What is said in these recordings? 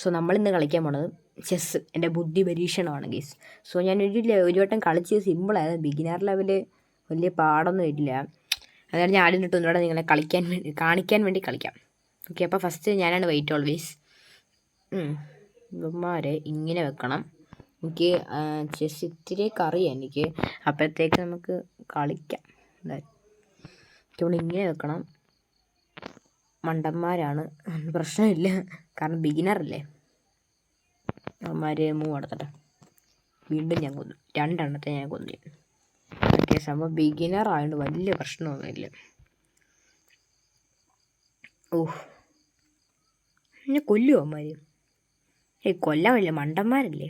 So നമ്മളിന്ന് കളിക്കാൻ പോണത് ചെസ്സ്. എൻ്റെ ബുദ്ധി പരീക്ഷണമാണ് ഗെയ്സ്. സോ ഞാൻ ഒരു വട്ടം കളിച്ച് സിമ്പിളായത്. ബിഗിനർ ലെവല് വലിയ പാടൊന്നും ഇല്ല. അതാണ് ഞാൻ ആദ്യം തൊട്ട് ഒന്നുകൂടെ നിങ്ങളെ കാണിക്കാൻ വേണ്ടി കളിക്കാം. ഓക്കെ, അപ്പോൾ ഫസ്റ്റ് ഞാനാണ് വെയിറ്റ് ഓൾവേസ്. ഇവന്മാരെ ഇങ്ങനെ വെക്കണം. എനിക്ക് ചെസ് ഇത്തിരിയൊക്കെ അറിയാം എനിക്ക്. അപ്പോഴത്തേക്ക് നമുക്ക് കളിക്കാം. ഇങ്ങനെ വെക്കണം. മണ്ടന്മാരാണ്, പ്രശ്നമില്ല, കാരണം ബിഗിനറല്ലേ. അവന്മാർ മൂവ് നടത്തട്ടെ. വീണ്ടും ഞാൻ കൊന്നു, 2 എണ്ണത്തെ ഞാൻ കൊന്നു. ഓക്കെ, സംഭവം ബിഗിനർ ആയതുകൊണ്ട് വലിയ പ്രശ്നമൊന്നുമില്ല. എന്നെ കൊല്ലുമോ അവന്മാർ? കൊല്ലാൻ വല്ല മണ്ടന്മാരല്ലേ.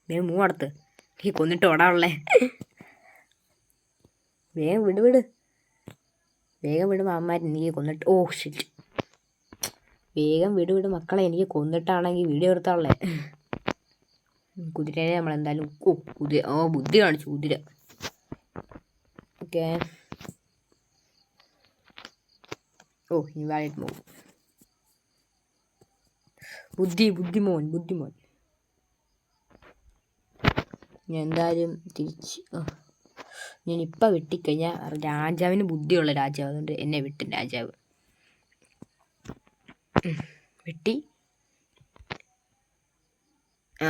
വേഗം മൂവ് നടത്ത്, ഈ കൊന്നിട്ട് ഓടാനുള്ളേ. വേഗം വിട് വേഗം വിടും അവന്മാർ എനിക്ക് കൊന്നിട്ട്. ഷിറ്റ്, വേഗം വിട് മക്കളെ, എനിക്ക് കൊന്നിട്ടാണെങ്കിൽ വീഡിയോ എടുത്താളേ. കുതിരനെ നമ്മളെന്തായാലും ബുദ്ധി കാണിച്ചു കുതിര. Okay, invalid move. ബുദ്ധിമോൻ. ഞാൻ എന്തായാലും ഞാനിപ്പോൾ വെട്ടിക്കഴിഞ്ഞാൽ രാജാവിന് ബുദ്ധിയുള്ള രാജാവ്, അതുകൊണ്ട് എന്നെ വിട്ടും രാജാവ്. വെട്ടി.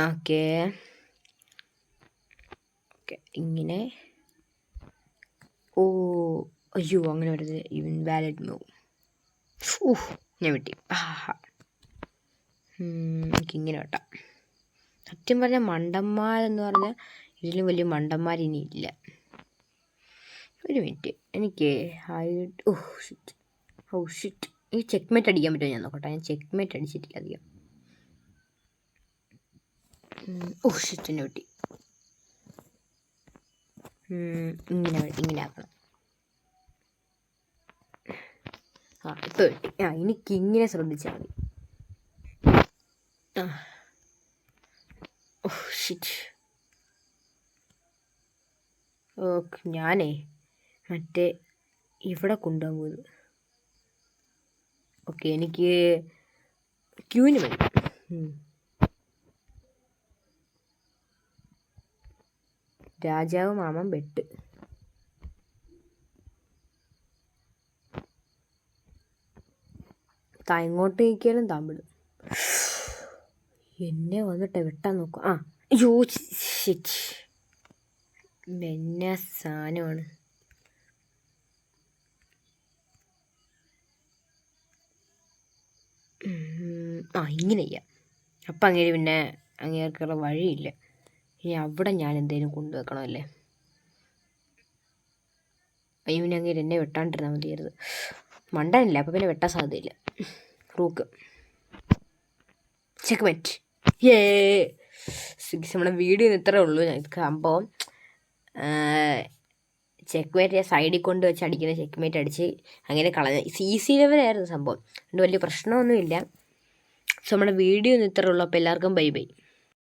ഓക്കെ, ഇങ്ങനെ. അയ്യോ, അങ്ങനെ വരുന്നത് ഇൻവാലിഡ് മൂവ്. ഞാൻ വെട്ടി. എനിക്കിങ്ങനെ വെട്ടാം. സത്യം പറഞ്ഞാൽ മണ്ടന്മാരെന്ന് പറഞ്ഞാൽ ഇതിലും വലിയ മണ്ടന്മാരിനി ഇല്ല. ഒരു മിനിറ്റ്, എനിക്ക് ഷിറ്റ്. ഈ ചെക്ക്മേറ്റ് അടിക്കാൻ പറ്റുമോ ഞാൻ നോക്കട്ടെ. ഞാൻ ചെക്ക്മേറ്റ് അടിച്ചിട്ടില്ല അധികം. ഷിറ്റിനെ വെട്ടി. ഇങ്ങനെ ആക്കണം. ഇപ്പോൾ വെട്ടി. എനിക്കിങ്ങനെ ശ്രദ്ധിച്ചാൽ മതി. ഷിറ്റ്. ഞാനേ മറ്റേ ഇവിടെ കൊണ്ടുപോകാൻ പോകുന്നത്. ഓക്കെ, എനിക്ക് ക്യൂവിന് മതി. രാജാവ് മാമൻ ബെട്ട്. ഇങ്ങോട്ട് നീക്കിയാലും താമ്പിടും. എന്നെ വന്നിട്ട് വെട്ടാൻ നോക്കും. ഷിറ്റ്, എന്നെ സാധനമാണ്. ഇങ്ങനെ ചെയ്യാം. അപ്പം അങ്ങനെ പിന്നെ അങ്ങേർക്കുള്ള വഴിയില്ല. ഇനി അവിടെ ഞാൻ എന്തെങ്കിലും കൊണ്ടുവെക്കണമല്ലേ. പിന്നെ അങ്ങനെ എന്നെ വെട്ടാണ്ടിരുന്നാൽ മതിയായിരുന്നു. മണ്ടനില്ല, അപ്പം പിന്നെ വെട്ടാൻ സാധ്യതയില്ല. റൂക്ക്. ചെക്ക്മേറ്റ്. നമ്മുടെ വീഡിയോ ഇത്രേ ഉള്ളൂ. സംഭവം ചെക്ക്മേറ്റ് സൈഡിൽ കൊണ്ട് വെച്ച് അടിക്കുന്ന ചെക്ക്മേറ്റ് അടിച്ച് അങ്ങനെ കളഞ്ഞ ഈസി ലെവലായിരുന്നു സംഭവം. അതുകൊണ്ട് വലിയ പ്രശ്നമൊന്നുമില്ല. സോ നമ്മുടെ വീഡിയോ ഇത്രേ ഉള്ളൂ. അപ്പോൾ എല്ലാവർക്കും ബൈ.